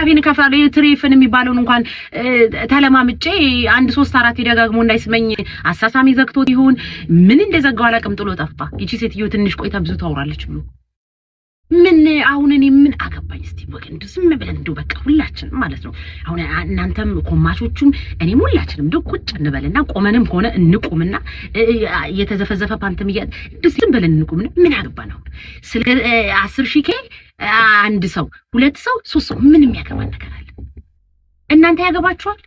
አቢን ከፋለ ትሪፍን የሚባለውን እንኳን ተለማምጬ 1 3 4 ይደጋግሞ እንዳይስመኝ አሳሳሚ ዘግቶት ይሁን ምን እንደዘጋው አላቅም ጥሎ ጠፋ። ይቺ ሴትዮ ትንሽ ቆይታ ብዙ ታወራለች ብሎ ምን አሁን እኔ ምን አገባኝ? እስቲ ወገን ዝም ብለን እንደው በቃ ሁላችንም ማለት ነው አሁን እናንተም ኮማቾቹም እኔም ሁላችንም እንደው ቁጭ እንበልና ቆመንም ሆነ እንቁምና የተዘፈዘፈ ፓንተም ዝም ብለን እንቁምና ምን አገባ ነው ስለ 10,000 ኬ አንድ ሰው 2 ሰው 3 ሰው ምን የሚያገባ ነገር አለ? እናንተ ያገባችኋል?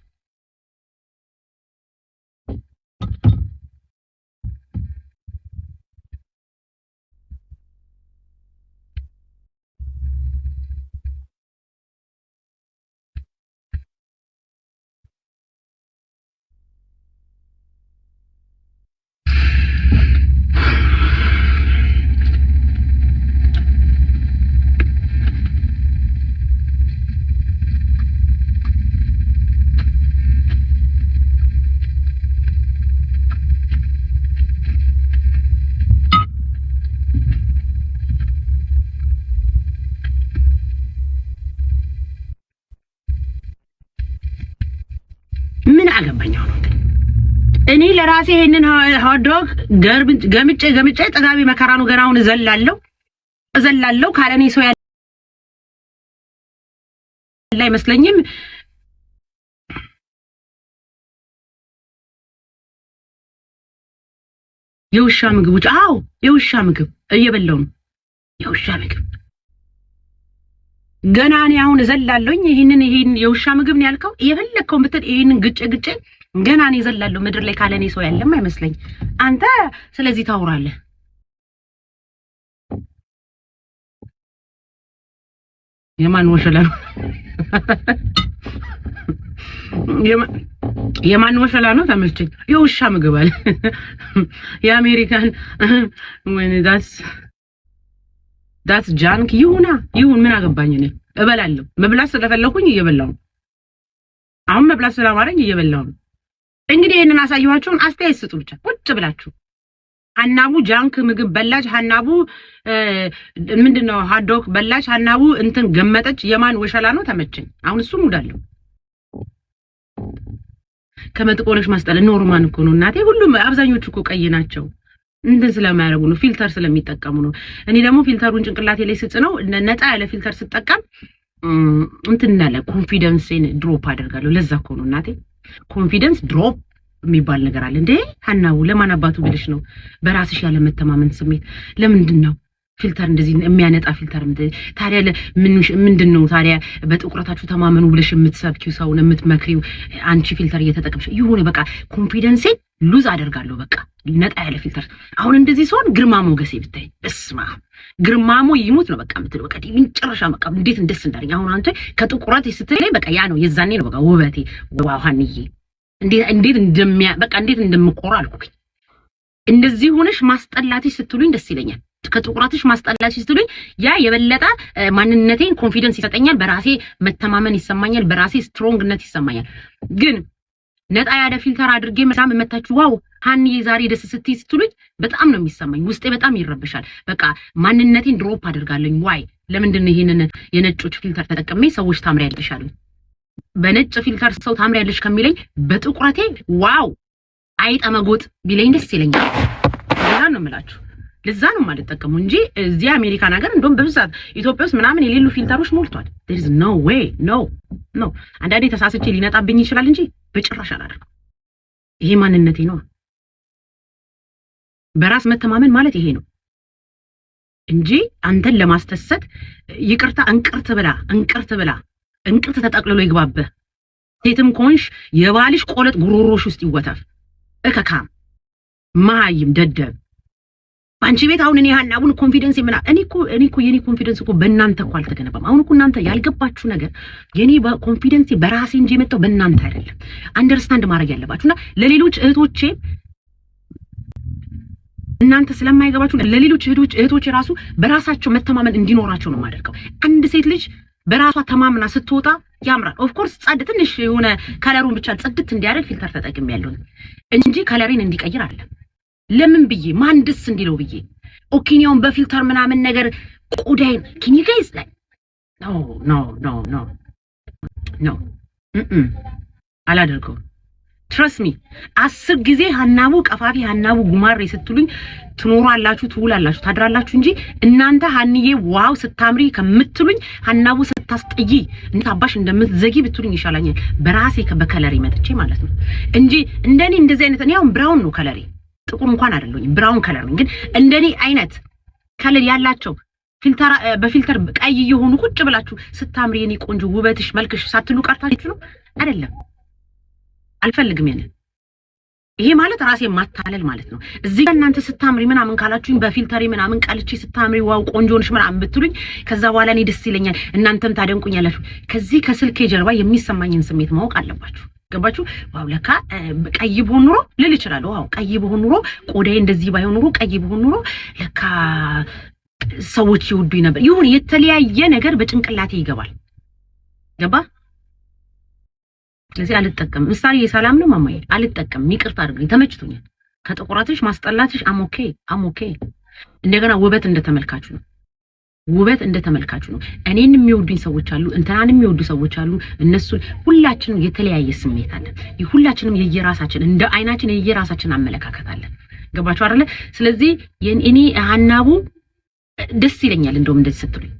ምን አገባኛው ነው እኔ ለራሴ ይሄንን ሆትዶግ ገምጬ ጠጋቢ መከራ ነው ገናውን እዘላለሁ ካለኔ ሰው ያለ አይመስለኝም። የውሻ ምግቦች የውሻ ምግብ እየበላው ነው የውሻ ምግብ ገና እኔ አሁን እዘላለሁኝ ይሄን የውሻ ምግብ ነው ያልከው የፈለከው ምትል ይሄንን ግጭ ገና እኔ እዘላለሁ ምድር ላይ ካለኔ ሰው ያለም አይመስለኝ አንተ ስለዚህ ታውራለህ የማን ወሸላ ነው ተመልከኝ የውሻ ምግብ አለ የአሜሪካን when that's junk ይሁን ምን አገባኝ እኔ እበላለሁ መብላት ስለፈለኩኝ እየበላሁ አሁን መብላት ስለማረኝ እየበላሁ እንግዲህ እነና አሳየኋችሁን አስተያየት ስጡ ብቻ ቁጭ ብላችሁ ሐናቡ ጃንክ ምግብ በላች ሐናቡ ምንድነው ሀዶክ በላች ሐናቡ እንትን ገመጠች የማን ወሸላ ነው ተመቸኝ አሁን እሱ ሙዳለሁ ከመጥቆለሽ ማስጠለ ኖርማን እኮ ነው እናቴ ሁሉም አብዛኞቹ እኮ ቀይ ናቸው እንደ ስለማያረጉ ነው ፊልተር ስለሚጠቀሙ ነው እኔ ደግሞ ፊልተሩን ጭንቅላቴ ላይ ስጽነው ነጣ ያለ ፊልተር ስጠቀም እንትን ያለ ኮንፊደንስን ድሮፕ አደርጋለሁ ለዛ እኮ ነው እናቴ ኮንፊደንስ ድሮፕ የሚባል ነገር አለ እንዴ ሐናቡ ለማን አባቱ ብለሽ ነው በራስሽ ያለ መተማመን ስሜት ለምንድነው ፊልተር እንደዚህ የሚያነጣ ፊልተር ታዲያ ምንድነው ታዲያ በጥቁረታችሁ ተማመኑ ብለሽ የምትሰብኪው ሰውን የምትመክሪው አንቺ ፊልተር እየተጠቀምሽ ይሁን በቃ ኮንፊደንስን ሉዝ አደርጋለሁ በቃ ነጣ ያለ ፊልተር አሁን እንደዚህ ሲሆን ግርማ ሞገሴ ብታይ እስማ ግርማሞ ይሙት ነው በቃ ምትል በቃ ዲንጨረሻ በቃ እንዴት እንደስ እንዳለኝ አሁን አንተ ከጥቁረት ስትለኝ በቃ ያ ነው የዛኔ ነው በቃ ውበቴ ዋው ሐንዬ እንዴት እንደምቆራ አልኩኝ እንደዚህ ሆነሽ ማስጠላትሽ ስትሉኝ ደስ ይለኛል ከጥቁራትሽ ማስጠላትሽ ስትሉኝ ያ የበለጠ ማንነቴን ኮንፊደንስ ይሰጠኛል በራሴ መተማመን ይሰማኛል በራሴ ስትሮንግነት ይሰማኛል ግን ነጣ ያለ ፊልተር አድርጌ መታችሁ ዋው ሐንዬ ዛሬ ደስ ስትሉኝ በጣም ነው የሚሰማኝ ውስጤ በጣም ይረበሻል በቃ ማንነቴን ድሮፕ አድርጋለኝ ዋይ ለምንድን ነው ይሄንን የነጮች ፊልተር ተጠቅሜ ሰዎች ታምሪያለሽ አሉኝ በነጭ ፊልተር ሰው ታምሪያለሽ ከሚለኝ በጥቁረቴ ዋው አይጠመጎጥ ቢለኝ ደስ ይለኛል ለዛ ነው የምላችሁ ለዛ ነው ማለት ተጠቀሙ እንጂ እዚህ አሜሪካን ሀገር እንደውም በብዛት ኢትዮጵያ ውስጥ ምናምን የሌሉ ፊልተሮች ሞልቷል there is no way no አንዳንዴ ተሳስቼ ሊነጣብኝ ይችላል እንጂ በጭራሽ አላደርግም ይሄ ማንነቴ ነው በራስ መተማመን ማለት ይሄ ነው እንጂ አንተን ለማስተሰት ይቅርታ እንቅርት ብላ እንቅርት ተጠቅልሎ ይግባበ ሴትም ኮንሽ የባልሽ ቆለጥ ጉሮሮሽ ውስጥ ይወተፍ እከካም ማይም ደደብ አንቺ ቤት አሁን እኔ ሐናቡን ኮንፊደንስ ይመና እኔ እኮ የኔ ኮንፊደንስ እኮ በእናንተ እኮ አልተገነባም አሁን እኮ እናንተ ያልገባችሁ ነገር የኔ ኮንፊደንስ በራሴ እንጂ የመጣው በእናንተ አይደለም አንደርስታንድ ማድረግ ያለባችሁና ለሌሎች እህቶቼ እናንተ ስለማይገባችሁ ለሌሎች እህቶቼ ራሱ በራሳቸው መተማመን እንዲኖራቸው ነው ማደርገው አንድ ሴት ልጅ በራሷ ተማምና ስትወጣ ያምራል ኦፍ ኮርስ ትንሽ የሆነ ከለሩን ብቻ ጽድት እንዲያደርግ ፊልተር ተጠቅሜያለሁ እንጂ ከለሬን እንዲቀይር አይደለም ለምን ብዬ ማንድስ እንዲለው ብዬ ኦኬኒውን በፊልተር ምናምን ነገር ቆዳይን can you guys like no ነው አላደርገውም። ትረስት ሚ 10 ጊዜ ሀናቡ ቀፋፊ ሀናቡ ጉማሬ ስትሉኝ ትኖራላችሁ፣ ትውላላችሁ፣ ታድራላችሁ እንጂ እናንተ ሀንዬ ዋው ስታምሪ ከምትሉኝ ሀናቡ ስታስጠይ እንዴት አባሽ እንደምትዘጊ ብትሉኝ ይሻላኛል። በራሴ በከለሪ መጥቼ ማለት ነው እንጂ እንደኔ እንደዚህ አይነት እኔ አሁን ብራውን ነው ከለሪ፣ ጥቁር እንኳን አይደለሁኝ ብራውን ከለር ነው። ግን እንደኔ አይነት ከለር ያላቸው ፊልተር በፊልተር ቀይ የሆኑ ቁጭ ብላችሁ ስታምሪ የኔ ቆንጆ ውበትሽ መልክሽ ሳትሉ ቀርታችሁ ነው አይደለም። አልፈልግም ያንን። ይሄ ማለት ራሴ ማታለል ማለት ነው። እዚህ ጋር እናንተ ስታምሪ ምናምን ካላችሁኝ በፊልተሪ ምናምን ቀልቼ ስታምሪ ዋው ቆንጆ ነሽ ምናምን ብትሉኝ ከዛ በኋላ እኔ ደስ ይለኛል፣ እናንተም ታደንቁኛላችሁ። ከዚህ ከስልኬ ጀርባ የሚሰማኝን ስሜት ማወቅ አለባችሁ። ገባችሁ? ዋው ለካ ቀይ ብሆን ኑሮ ልል እችላለሁ። ዋው ቀይ ብሆን ኑሮ ቆዳዬ እንደዚህ ባይሆን ኑሮ ቀይ ብሆን ኑሮ ለካ ሰዎች ይወዱኝ ነበር። ይሁን የተለያየ ነገር በጭንቅላቴ ይገባል። ገባ? ስለዚህ አልጠቀም። ምሳሌ የሰላም ነው ማማዬ፣ አልጠቀም። ይቅርታ አድርገኝ፣ ተመችቶኛል። ከጥቁራትሽ ማስጠላትሽ አሞኬ። እንደገና ውበት እንደተመልካቹ ነው። ውበት እንደተመልካቹ ነው። እኔን የሚወዱኝ ሰዎች አሉ፣ እንትናን የሚወዱ ሰዎች አሉ። እነሱን ሁላችንም የተለያየ ስሜት አለን። ሁላችንም የየራሳችን እንደ አይናችን የየራሳችን አመለካከት አለን። ገባችሁ አይደለ? ስለዚህ እኔ ሀናቡ ደስ ይለኛል። እንደውም እንደዚህ ስትሉኝ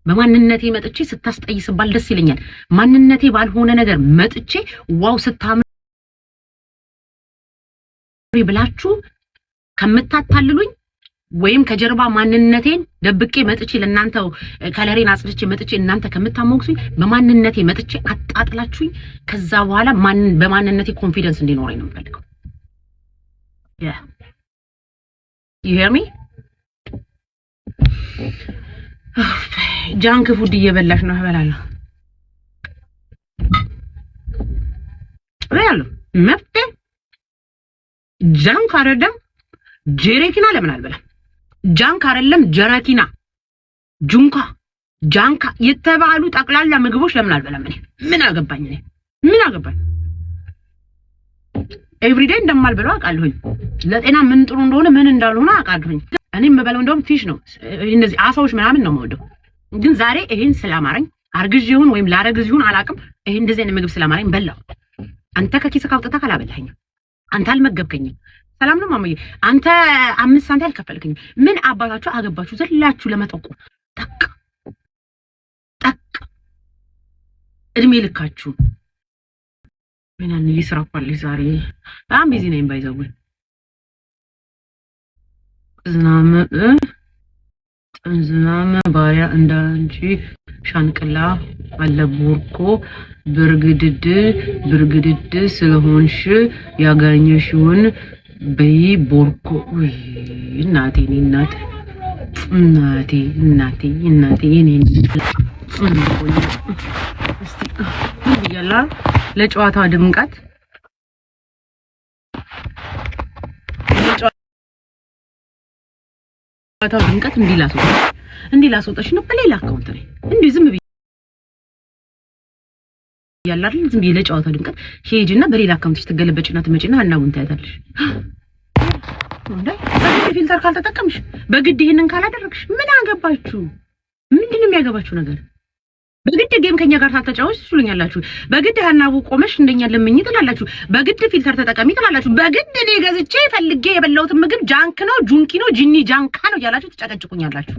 በማንነቴ መጥቼ ስታስጠይ ስባል ደስ ይለኛል። ማንነቴ ባልሆነ ነገር መጥቼ ዋው ስታምሪ ብላችሁ ከምታታልሉኝ ወይም ከጀርባ ማንነቴን ደብቄ መጥቼ ለእናንተው ከለሬን አጽድቼ መጥቼ እናንተ ከምታሞግሱኝ በማንነቴ መጥቼ አጣጥላችሁኝ ከዛ በኋላ በማንነቴ ኮንፊደንስ እንዲኖረኝ ነው የምፈልገው። you hear me? ጃንክ ፉድ እየበላሽ ነው? እበላለሁ መብቴ። ጃንክ አይደለም ጀረኪና ለምን አልበላም? ጃንክ አይደለም ጀረኪና፣ ጁንካ፣ ጃንካ የተባሉ ጠቅላላ ምግቦች ለምን አልበላም? እኔ ምን አገባኝ? ምን አገባኝ? ኤቭሪዴይ እንደማልበላው አውቃለሁኝ። ለጤና ምን ጥሩ እንደሆነ ምን እንዳልሆነ አውቃለሁኝ። እኔ የምበላው እንደውም ፊሽ ነው፣ እነዚህ አሳዎች ምናምን ነው የምወደው። ግን ዛሬ ይሄን ስላማረኝ አርግዥ ይሁን ወይም ላረግዝ ይሁን አላውቅም፣ ይሄን እንደዚህ አይነት ምግብ ስላማረኝ በላው። አንተ ከኪስህ አውጥተህ ካላበላኸኝ፣ አንተ አልመገብከኝም። ሰላም ነው ማማዬ፣ አንተ 5 ሳንቲም አልከፈልከኝም። ምን አባታችሁ አገባችሁ ዘላችሁ ለመጠቆ ጠቅ እድሜ ልካችሁ ምን አለ ይስራፋል። ዛሬ በጣም ቢዚ ነኝ ባይዘው ዝናመ ባሪያ እንዳንቺ ሻንቅላ አለቦርኮ ብርግድድ ስለሆንሽ ያገኘሽውን በይ ቦርኮ። እናቴ የኔ እስቲ ይያላ ለጨዋታ ድምቀት ለጨዋታው ድምቀት እንዲላስወጣሽ ነው በሌላ አካውንት ላይ እንዴ ዝም ብዬ ያላል ዝም ብዬ ለጨዋታው ድምቀት ሄጅና በሌላ አካውንትሽ ትገለበጭና ትመጪና ሀናቡን ታያታለሽ። እንዴ ፊልተር ካልተጠቀምሽ በግድ ይሄንን ካላደረግሽ ምን አገባችሁ? ምንድነው የሚያገባችሁ ነገር? በግድ ጌም ከኛ ጋር ታተጫውሽ ትሉኛላችሁ። በግድ ሀናቡ ቆመሽ እንደኛ ለምኝ ትላላችሁ። በግድ ፊልተር ተጠቀሚ ትላላችሁ። በግድ እኔ ገዝቼ ፈልጌ የበላሁት ምግብ ጃንክ ነው፣ ጁንኪ ነው፣ ጂኒ ጃንካ ነው ያላችሁ ትጨቀጭቁኛላችሁ።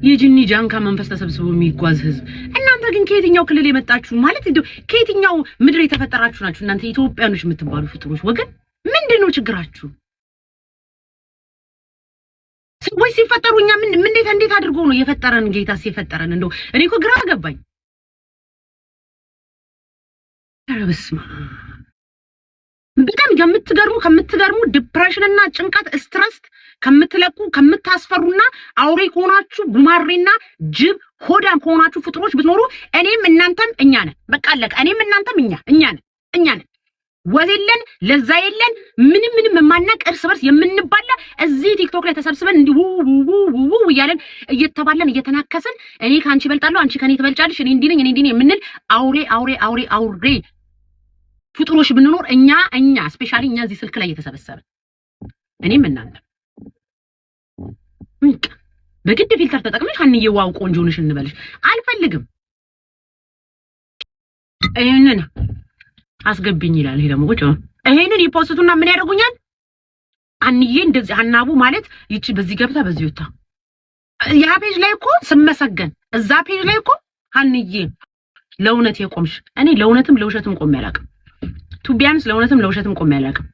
የጂኒ ጃንካ መንፈስ ተሰብስቦ የሚጓዝ ህዝብ። እናንተ ግን ከየትኛው ክልል የመጣችሁ ማለት እንደው ከየትኛው ምድር የተፈጠራችሁ ናችሁ? እናንተ ኢትዮጵያኖች የምትባሉ ፍጡሮች ወገን ምንድነው ችግራችሁ? ሰዎች ሲፈጠሩ እኛ ምን እንዴት አድርጎ ነው የፈጠረን ጌታስ የፈጠረን? እንደው እኔ እኮ ግራ ገባኝ። ኧረ በስመ አብ በጣም ከምትገርሙ ዲፕሬሽንና ጭንቀት ስትረስ ከምትለቁ ከምታስፈሩና አውሬ ከሆናችሁ ጉማሬና ጅብ ሆዳም ከሆናችሁ ፍጡሮች ብትኖሩ እኔም እናንተም እኛ ነን። በቃ አለቀ። እኔም እናንተም እኛ ነን። ወዝ የለን ለዛ የለን ምንም የማናቅ እርስ በርስ የምንባላ እዚህ ቲክቶክ ላይ ተሰብስበን እንዲሁ እያለን እየተባለን እየተናከሰን እኔ ካንቺ እበልጣለሁ አንቺ ከኔ ትበልጫለሽ እኔ እንዲህ ነኝ የምንል አውሬ ፍጡሮች ብንኖር እኛ ስፔሻሊ እኛ እዚህ ስልክ ላይ እየተሰበሰብን እኔም እናንተ በግድ ፊልተር ተጠቅመሽ ሀንዬ ዋው ቆንጆ ነሽ እንበልሽ አልፈልግም። ይሄንን አስገብኝ ይላል። ይሄ ደግሞ ቁጭ ይሄንን ይፖስቱና ምን ያደርጉኛል? አንዬ እንደዚህ ሀናቡ ማለት ይቺ በዚህ ገብታ በዚህ ወጣ ያ ፔጅ ላይ እኮ ስመሰገን እዛ ፔጅ ላይ እኮ ሀንዬ ለእውነት የቆምሽ እኔ ለእውነትም ለውሸትም ቆሜ አላውቅም። ቱ ቢያንስ ለእውነትም ለውሸትም ቆሜ አላውቅም።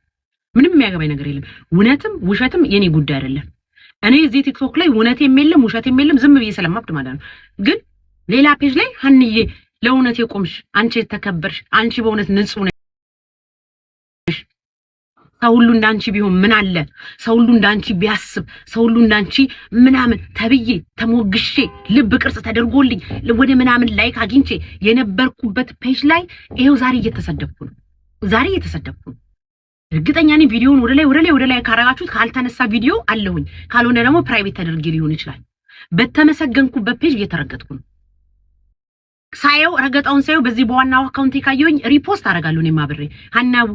ምንም የሚያገባኝ ነገር የለም። እውነትም ውሸትም የኔ ጉዳይ አይደለም። እኔ እዚህ ቲክቶክ ላይ እውነትም የለም ውሸትም የለም ዝም ብዬ ስለማብድ ማለት ነው። ግን ሌላ ፔጅ ላይ ሀንዬ ለእውነት የቆምሽ አንቺ የተከበርሽ አንቺ በእውነት ንጹህ ነሽ ሰው ሁሉ እንዳንቺ ቢሆን ምን አለ ሰው ሁሉ እንዳንቺ ቢያስብ ሰው ሁሉ እንዳንቺ ምናምን ተብዬ ተሞግሼ ልብ ቅርጽ ተደርጎልኝ ወደ ምናምን ላይክ አግኝቼ የነበርኩበት ፔጅ ላይ ይሄው ዛሬ እየተሰደብኩ ነው። እርግጠኛ ነኝ ቪዲዮውን ወደ ላይ ካረጋችሁት ካልተነሳ ቪዲዮ አለሁኝ ካልሆነ ደግሞ ፕራይቬት ተደርጌ ሊሆን ይችላል። በተመሰገንኩበት ፔጅ እየተረገጥኩ ነው። ሳየው ረገጣውን ሳየው በዚህ በዋናው አካውንቴ ካየሁኝ ሪፖስት አደርጋለሁ። እኔ ማብሬ ሀናቡ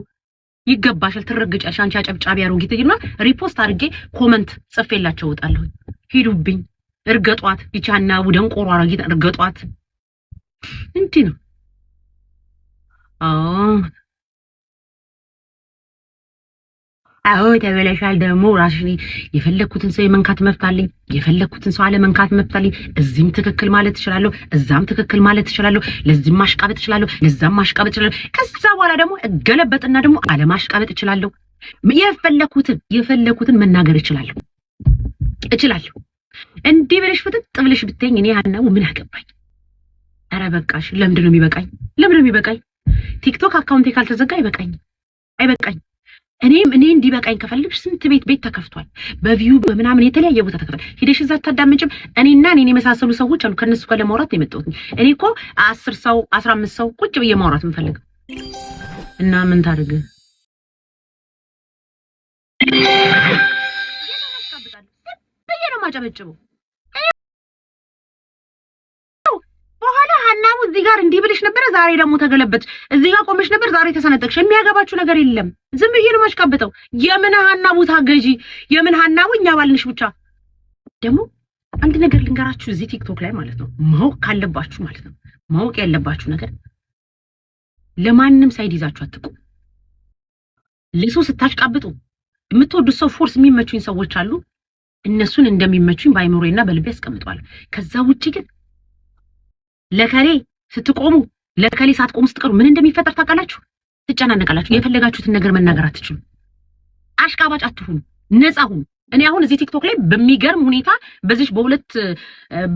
ይገባሻል ትረግጫሽ አንቺ አጨብጫቢ አሮጊት ይልና ሪፖስት አድርጌ ኮመንት ጽፌላቸው እወጣለሁ። ሂዱብኝ እርገጧት ይቺ ሀናቡ ደንቆሮ አሮጊት እርገጧት። እንዴ ነው አዎ ተበለሻል። ደግሞ ራስሽ የፈለኩትን ሰው የመንካት መብት አለኝ፣ የፈለኩትን ሰው አለ መንካት መብት አለኝ። እዚህም ትክክል ማለት እችላለሁ፣ እዛም ትክክል ማለት እችላለሁ፣ ለዚህም ማሽቃበጥ እችላለሁ፣ ለዛም ማሽቃበጥ እችላለሁ። ከዛ በኋላ ደግሞ እገለበጥና ደግሞ አለማሽቃበጥ እችላለሁ። የፈለኩትን መናገር እችላለሁ። እንዲህ ብለሽ ፍጥጥ ብለሽ ብትይኝ እኔ ሀናቡ ምን አገባኝ? ኧረ በቃሽ። ለምንድን ነው የሚበቃኝ? ቲክቶክ አካውንቴ ካልተዘጋ አይበቃኝ። እኔ እንዲበቃኝ ከፈልግሽ ስንት ቤት ተከፍቷል። በቪው በምናምን የተለያየ ቦታ ተከፍቷል። ሄደሽ እዛ ታዳምጪም። እኔና እኔን የመሳሰሉ ሰዎች አሉ ከነሱ ጋር ለማውራት የመጣሁት። እኔ እኮ 10 ሰው 15 ሰው ቁጭ ብዬ ማውራት የምፈልገው እና ምን ታድርግ ነው ማጨበጭበው። በኋላ ሀናቡ እዚህ ጋር እንዲህ ብለሽ ነበር፣ ዛሬ ደግሞ ተገለበጥሽ። እዚህ ጋር ቆመሽ ነበር፣ ዛሬ ተሰነጠቅሽ። የሚያገባችሁ ነገር የለም። ዝም ብዬ ነው ማሽቃበጠው። የምን ሀናቡ ታገዢ፣ የምን ሀናቡ እኛ ባልንሽ ብቻ። ደግሞ አንድ ነገር ልንገራችሁ፣ እዚህ ቲክቶክ ላይ ማለት ነው ማወቅ ካለባችሁ ማለት ነው ማወቅ ያለባችሁ ነገር ለማንም ሳይድ ይዛችሁ አትቁም። ለሰው ስታሽቃብጡ የምትወዱት ሰው ፎርስ የሚመቹኝ ሰዎች አሉ። እነሱን እንደሚመቹኝ በአይምሮዬና በልቤ አስቀምጠዋለሁ። ከዛ ውጪ ግን ለከሌ ስትቆሙ ለከሌ ሳትቆሙ ስትቀሩ ምን እንደሚፈጠር ታውቃላችሁ? ትጨናነቃላችሁ። የፈለጋችሁትን ነገር መናገር አትችሉ። አሽቃባጭ አትሁኑ፣ ነፃ ሁኑ። እኔ አሁን እዚህ ቲክቶክ ላይ በሚገርም ሁኔታ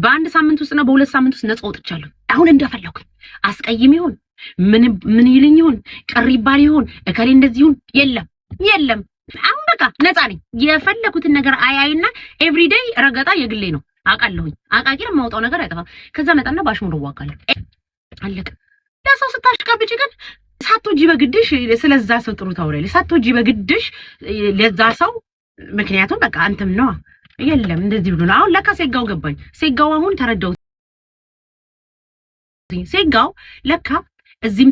በአንድ ሳምንት ውስጥ ነው በሁለት ሳምንት ውስጥ ነፃ ወጥቻለሁ። አሁን እንደፈለኩኝ አስቀይም ይሁን ምን ይልኝ ይሁን ቅር ይባል ይሁን እከሌ እንደዚህ ይሁን የለም። አሁን በቃ ነፃ ነኝ። የፈለኩትን ነገር አያይና ኤቭሪዴይ ረገጣ የግሌ ነው። አቃለሁኝ አቃቂር ማውጣው ነገር አይጠፋም። ከዛ መጣና ባሽሙር ዋጋለሁ። አለቀ። ለሰው ስታሽቃብጪ ግን ሳትወጂ በግድሽ ስለዛ ሰው ጥሩ ታውሪያለሽ። ሳትወጂ በግድሽ ለዛ ሰው ምክንያቱም በቃ አንተም ነው የለም እንደዚህ ብሎ ነው። አሁን ለካ ሴጋው ገባኝ። ሴጋው አሁን ተረዳሁት። ሴጋው ለካ እዚህም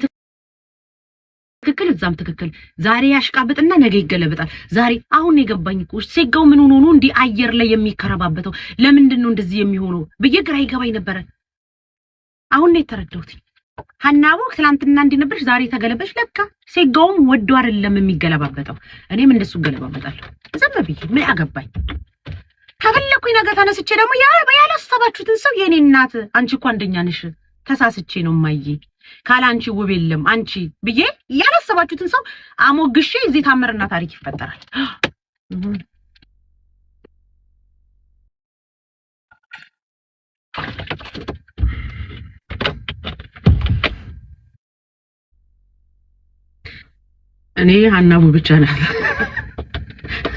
ትክክል እዛም ትክክል። ዛሬ ያሽቃብጥና ነገ ይገለበጣል። ዛሬ አሁን የገባኝ እኮ ሴጋው ምን ሆኖ ነው እንዲህ አየር ላይ የሚከረባበተው? ለምንድን ነው እንደዚህ የሚሆነው ብዬ ግራ ይገባኝ ነበረ። አሁን ነው የተረዳሁት። ሀናቡ ትላንትና እንዲህ ነበርሽ፣ ዛሬ ተገለበሽ። ለካ ሴጋውም ወዶ አይደለም የሚገለባበጠው። እኔም እንደሱ ገለባበጣለሁ። ዝም ብዬ ምን አገባኝ? ከፈለኩኝ ነገር ተነስቼ ደግሞ ያላሰባችሁትን ሰው የኔ እናት አንቺ እኮ አንደኛ ነሽ፣ ተሳስቼ ነው ማዬ ካላንቺ ውብ የለም አንቺ ብዬ ያላሰባችሁትን ሰው አሞግሼ እዚህ ታምርና ታሪክ ይፈጠራል። እኔ ሀናቡ ብቻ ናት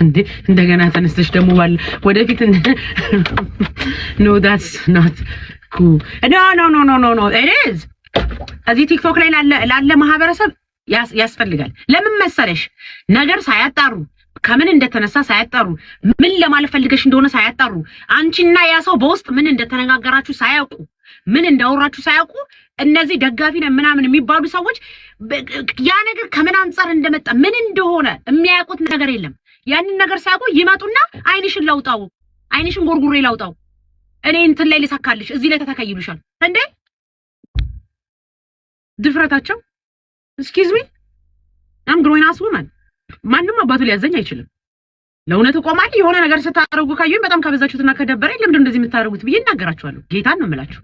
እንዴ? እንደገና ተነስተሽ ደግሞ ወደፊት ኖ ዳትስ ናት ኩ ኖ it is እዚህ ቲክቶክ ላይ ላለ ማህበረሰብ ያስፈልጋል። ለምን መሰለሽ? ነገር ሳያጣሩ ከምን እንደተነሳ ሳያጣሩ ምን ለማለት ፈልገሽ እንደሆነ ሳያጣሩ አንቺና ያ ሰው በውስጥ ምን እንደተነጋገራችሁ ሳያውቁ ምን እንዳወራችሁ ሳያውቁ እነዚህ ደጋፊ ነን ምናምን የሚባሉ ሰዎች ያ ነገር ከምን አንፃር እንደመጣ ምን እንደሆነ የሚያውቁት ነገር የለም። ያንን ነገር ሳያውቁ ይመጡና አይንሽን ላውጣው፣ አይንሽን ጎርጉሬ ላውጣው፣ እኔ እንትን ላይ ልሳካልሽ፣ እዚህ ላይ ተተካይሉሻል እንዴ ድፍረታቸው እስኪዝ ሚ አም ግሮይን አስ ውመን ማንም አባቱ ሊያዘኝ አይችልም። ለእውነት እቆማለሁ። የሆነ ነገር ስታደርጉ ካዩኝ በጣም ካበዛችሁትና ከደበረኝ ለምንድን እንደዚህ የምታደርጉት ብዬ እናገራችኋለሁ። ጌታን ነው የምላችሁ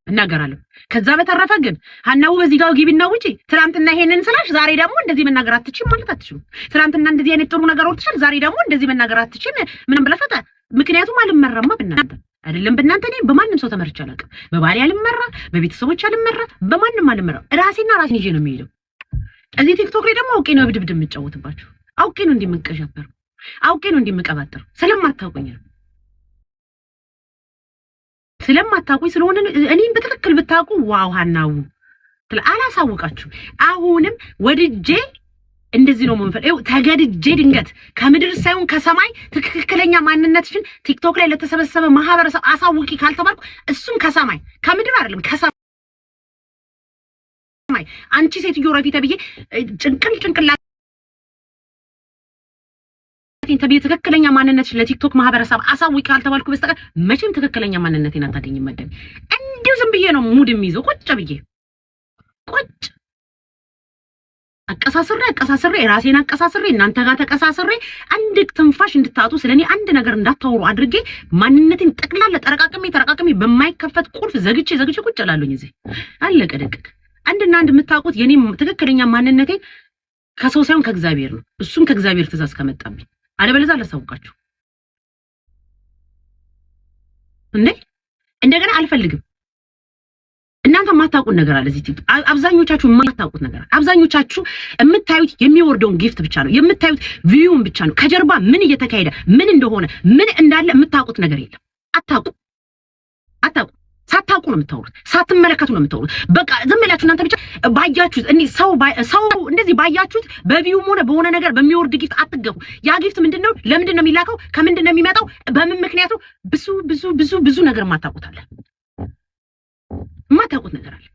እናገራለሁ። ከዛ በተረፈ ግን ሀናው በዚህ ጋር ግቢና ውጪ ትናንትና ይሄንን ስላሽ ዛሬ ደግሞ እንደዚህ መናገር አትችይም ማለት አትችይም። ትናንትና እንደዚህ አይነት ጥሩ ነገር ወጥተሻል፣ ዛሬ ደግሞ እንደዚህ መናገር አትችይም ምንም ብለፈታ። ምክንያቱም አልመራማ በእናንተ አይደለም፣ በእናንተ እኔ በማንም ሰው ተመርጬ አላውቅም። በባሌ አልመራ፣ በቤተሰቦች አልመራ፣ በማንም አልመራ። ራሴና ራሴን ይዤ ነው የሚሄደው። እዚህ ቲክቶክ ላይ ደግሞ አውቄ ነው ብድብድ የምጫወትባችሁ። አውቄ ነው እንደምቀሻበር፣ አውቄ ነው እንደምቀባጠር። ስለማታውቁኝ ነው ስለማታውቁኝ ስለሆነ እኔን በትክክል ብታውቁ ዋው ሀናው አላሳውቃችሁ። አሁንም ወድጄ እንደዚህ ነው የምንፈልገው። ተገድጄ ድንገት ከምድር ሳይሆን ከሰማይ ትክክለኛ ማንነትሽን ቲክቶክ ላይ ለተሰበሰበ ማህበረሰብ አሳውቂ ካልተባልኩ እሱም ከሰማይ ከምድር አይደለም ከሰማይ አንቺ ሴትዮ ረፊ ተብዬ ጭንቅላት ተብዬ ትክክለኛ ማንነትሽን ለቲክቶክ ማህበረሰብ አሳውቂ ካልተባልኩ በስተቀር መቼም ትክክለኛ ማንነቴን አታገኝም። መደብ እንዲሁ ዝም ብዬ ነው ሙድ የሚይዘው ቁጭ ብዬ አቀሳስሬ ራሴን አቀሳስሬ እናንተ ጋር ተቀሳስሬ አንድ ትንፋሽ እንድታጡ ስለኔ አንድ ነገር እንዳታወሩ አድርጌ ማንነቴን ጠቅላላ ተረቃቅሜ በማይከፈት ቁልፍ ዘግቼ ቁጭ እላለሁኝ። እዚህ አለቀ ደቀቅ። አንድና አንድ የምታውቁት የኔ ትክክለኛ ማንነቴ ከሰው ሳይሆን ከእግዚአብሔር ነው። እሱም ከእግዚአብሔር ትእዛዝ ከመጣብኝ አለበለዚያ አላሳውቃችሁ እንዴ። እንደገና አልፈልግም። እናንተ የማታውቁት ነገር አለ እዚህ አብዛኞቻችሁ የማታውቁት ነገር አለ። አብዛኞቻችሁ የምታዩት የሚወርደውን ጊፍት ብቻ ነው የምታዩት፣ ቪዩን ብቻ ነው። ከጀርባ ምን እየተካሄደ ምን እንደሆነ ምን እንዳለ የምታውቁት ነገር የለም። አታውቁ ሳታውቁ ነው የምታወሩት፣ ሳትመለከቱ ነው የምታወሩት። በቃ ዝም ብላችሁ እናንተ ብቻ ባያችሁት እንዴ ሰው እንደዚህ ባያችሁት በቪዩም ሆነ በሆነ ነገር በሚወርድ ጊፍት አትገፉ። ያ ጊፍት ምንድነው? ለምንድን ነው የሚላከው? ከምንድን ነው የሚመጣው? በምን ምክንያቱ? ብዙ ነገር የማታውቁት ነገር አለ።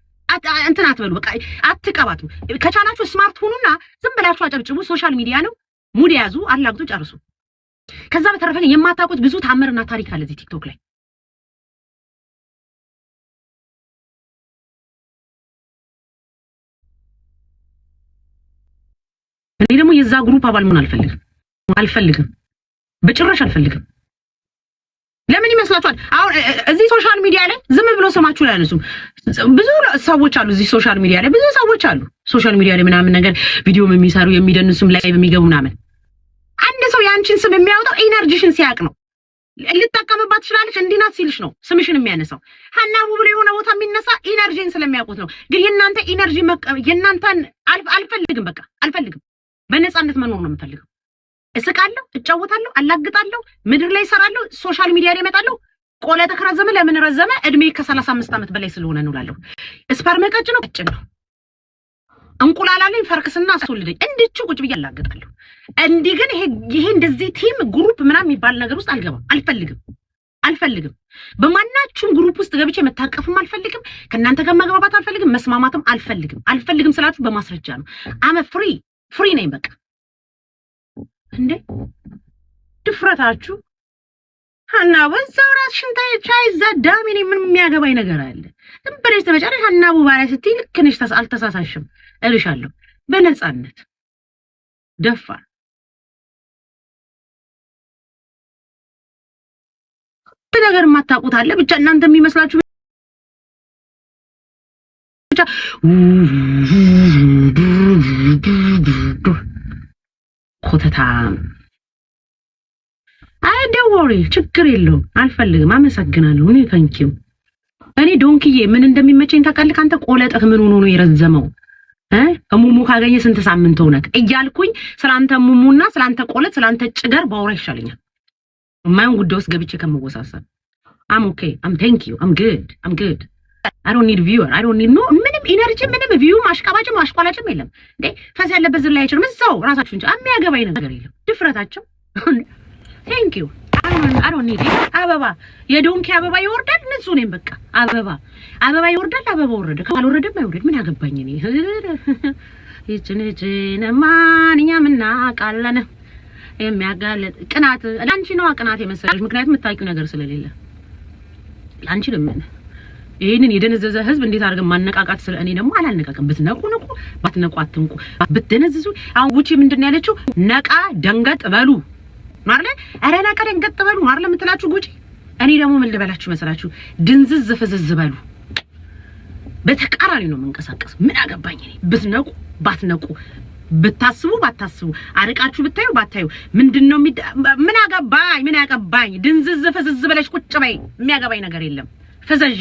እንትን አትበሉ። በቃ አትቀባቱ። ከቻላችሁ ስማርት ሁኑና ዝም ብላችሁ አጨብጭቡ። ሶሻል ሚዲያ ነው። ሙድ ያዙ፣ አላግጡ፣ ጨርሱ። ከዛ በተረፈ የማታውቁት ብዙ ታምርና ታሪክ አለ እዚህ ቲክቶክ ላይ። እኔ ደግሞ የዛ ግሩፕ አባል መሆን አልፈልግም፣ በጭራሽ አልፈልግም። ለምን ይመስላችኋል? አሁን እዚህ ሶሻል ሚዲያ ላይ ዝም ብሎ ስማችሁ ላይ አነሱ ብዙ ሰዎች አሉ። እዚህ ሶሻል ሚዲያ ላይ ብዙ ሰዎች አሉ። ሶሻል ሚዲያ ላይ ምናምን ነገር ቪዲዮ የሚሰሩ የሚደንሱም ላይ የሚገቡ ምናምን። አንድ ሰው ያንቺን ስም የሚያወጣው ኢነርጂሽን ሲያቅ ነው። ልትጠቀምባት ትችላለች እንዲናት ሲልሽ ነው ስምሽን የሚያነሳው። ሀናቡ ብሎ የሆነ ቦታ የሚነሳ ኢነርጂን ስለሚያውቁት ነው። ግን የእናንተ ኢነርጂ የእናንተን አልፈልግም። በቃ አልፈልግም። በነፃነት መኖር ነው የምፈልገው። እስቃለሁ፣ እጫወታለሁ፣ አላግጣለሁ፣ ምድር ላይ እሰራለሁ፣ ሶሻል ሚዲያ ላይ እመጣለሁ። ቆለተ ከረዘመ ለምን ረዘመ? እድሜ ከ35 ዓመት በላይ ስለሆነ ነው እላለሁ። ስፐርም ቀጭን ነው። እንቁላል አለኝ ፈርክስና አስወልደኝ እንድቹ ቁጭ ብዬ አላግጣለሁ። እንዲህ ግን ይሄ እንደዚህ ቲም ግሩፕ ምናምን የሚባል ነገር ውስጥ አልገባም። አልፈልግም። በማናችሁም ግሩፕ ውስጥ ገብቼ መታቀፍም አልፈልግም። ከእናንተ ጋር መግባባት አልፈልግም። መስማማትም አልፈልግም ስላችሁ በማስረጃ ነው። አመ ፍሪ ነኝ በቃ። እንዴ ድፍረታችሁ ሀናቡ እዛው ራስሽን ቻይ ዘዳሚ ነኝ። ምን የሚያገባኝ ነገር አለ? ዝም ብለሽ ተመጫለሽ ሀናቡ ባሪያ ስትይ ልክ ነሽ። አልተሳሳሽም እልሻለሁ። በነፃነት ደፋር ነገር የማታውቁት አለ። ብቻ እናንተ የሚመስላችሁ ብቻ ኮተታም አይደወሪ ችግር የለውም። አልፈልግም። አመሰግናለሁ። እኔ ታንኪዩ። እኔ ዶንኪዬ ምን እንደሚመቸኝ ታውቃለህ? ካንተ ቆለጥህ ምን ሆኖ ነው የረዘመው? እሙሙ ካገኘ ስንት ሳምንት ሆነክ እያልኩኝ ስላንተ እሙሙና ስላንተ ቆለጥ ስላንተ ጭገር ባወራ ይሻለኛል። የማይሆን ጉዳይ ውስጥ ገብቼ ከመወሳሰብ አም ኦኬ አም ታንኪዩ አም ጉድ I don't need viewer. I don't need no ምንም ኢነርጂ ምንም ቪው ማሽቋላጭም የለም እንዴ። ፈስ ያለበት ዝላ አይችልም። እዛው ራሳችሁ እንጂ የሚያገባኝ ነገር የለም። ድፍረታቸው thank you I don't need አበባ የዶንኪ አበባ ይወርዳል። ንጹህ ነኝ በቃ። አበባ ይወርዳል። አበባ ወረደ ካልወረደም አይወርድ ምን ያገባኝ እኔ። ይችነችን ማንኛም እናቃለን የሚያጋለጥ ቅናት ላንቺ ነው ቅናት የመሰለሽ። ምክንያቱም የምታውቂው ነገር ስለሌለ ላንቺ ለምን ይሄንን የደነዘዘ ህዝብ እንዴት አድርገን ማነቃቃት ስለ እኔ ደግሞ አላነቃቀም ብትነቁ ንቁ ባትነቁ አትንቁ ብትደነዝዙ አሁን ጉቺ ምንድነው ያለችው ነቃ ደንገጥ በሉ ማለት አረ ነቃ ደንገጥ በሉ ማለት ለምትላችሁ ጉቺ እኔ ደግሞ ምን ልበላችሁ መሰላችሁ ድንዝዝ ፍዝዝ በሉ በተቃራኒ ነው መንቀሳቀስ ምን አገባኝ እኔ ብትነቁ ባትነቁ ብታስቡ ባታስቡ አርቃችሁ ብታዩ ባታዩ ምንድነው ምን አገባኝ ድንዝዝ ፍዝዝ በለሽ ቁጭ በይ የሚያገባኝ ነገር የለም ፈዘጂ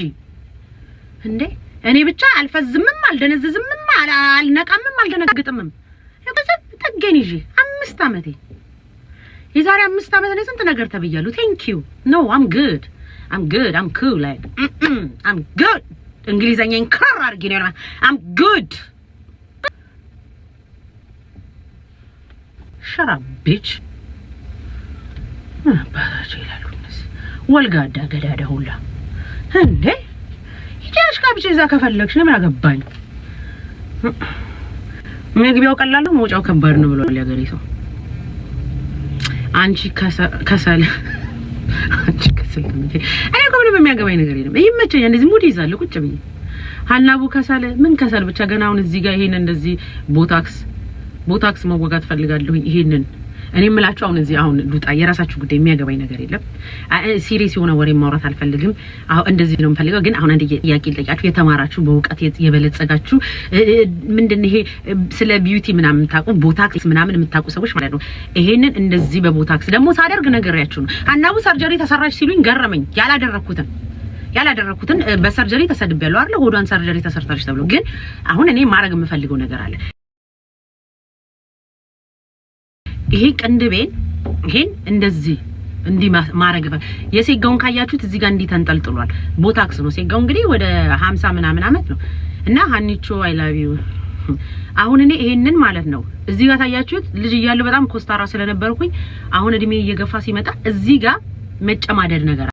እንዴ እኔ ብቻ አልፈዝምም አልደነዝዝምም አልነቃምም አልደነግጥምም በዚህ ተገኝጂ 5 አመቴ የዛሬ 5 አመት ነው ስንት ነገር ተብያለሁ ቴንክ ዩ ኖ I'm good I'm cool like I'm good እንግሊዘኛ እንከር አድርጌ ነው I'm good shut up bitch ባላች ይላሉ እነዚህ ወልጋዳ ገዳዳ ሁላ እንዴ ይቻሽ ካብጭ እዛ ከፈለግሽ ነው ያገባኝ መግቢያው ቀላል ነው መውጫው ከባድ ነው ብሏል ያገሬ ሰው አንቺ ከሰል አንቺ ከሰል እኔ እኮ ምንም የሚያገባኝ ነገር የለም ይመቸኛል እንደዚህ ሙድ ይዛል ቁጭ ብዬ ሀናቡ ከሰል ምን ከሰል ብቻ ገና አሁን እዚህ ጋር ይሄን እንደዚህ ቦታክስ መወጋት ፈልጋለሁ ይሄንን እኔ ምላችሁ አሁን እዚህ አሁን ሉጣ የራሳችሁ ጉዳይ የሚያገባኝ ነገር የለም ሲሪየስ የሆነ ወሬ ማውራት አልፈልግም አሁን እንደዚህ ነው የምፈልገው ግን አሁን አንድ ጥያቄ ልጠይቃችሁ የተማራችሁ በእውቀት የበለጸጋችሁ ምንድነው ይሄ ስለ ቢዩቲ ምናምን ታቁ ቦታክስ ምናምን የምታቁ ሰዎች ማለት ነው ይሄንን እንደዚህ በቦታክስ ደግሞ ሳደርግ ነገርያችሁ ነው አናቡ ሰርጀሪ ተሰራች ሲሉኝ ገረመኝ ያላደረኩትን በሰርጀሪ ተሰድቤያለሁ አይደል ሆዷን ሰርጀሪ ተሰርታለች ተብሎ ግን አሁን እኔ ማድረግ የምፈልገው ነገር አለ ይሄ ቅንድቤን ይሄን እንደዚህ እንዲ ማረግ የሴጋውን ካያችሁት እዚህ ጋር እንዲ ተንጠልጥሏል ቦታክስ ነው ሴጋው እንግዲህ ወደ 50 ምናምን አመት ነው እና ሀኒቾ አይ ላቭ ዩ አሁን እኔ ይሄንን ማለት ነው እዚህ ጋር ታያችሁት ልጅ እያለ በጣም ኮስታራ ስለነበርኩኝ አሁን እድሜ እየገፋ ሲመጣ እዚህ ጋር መጨማደድ ነገር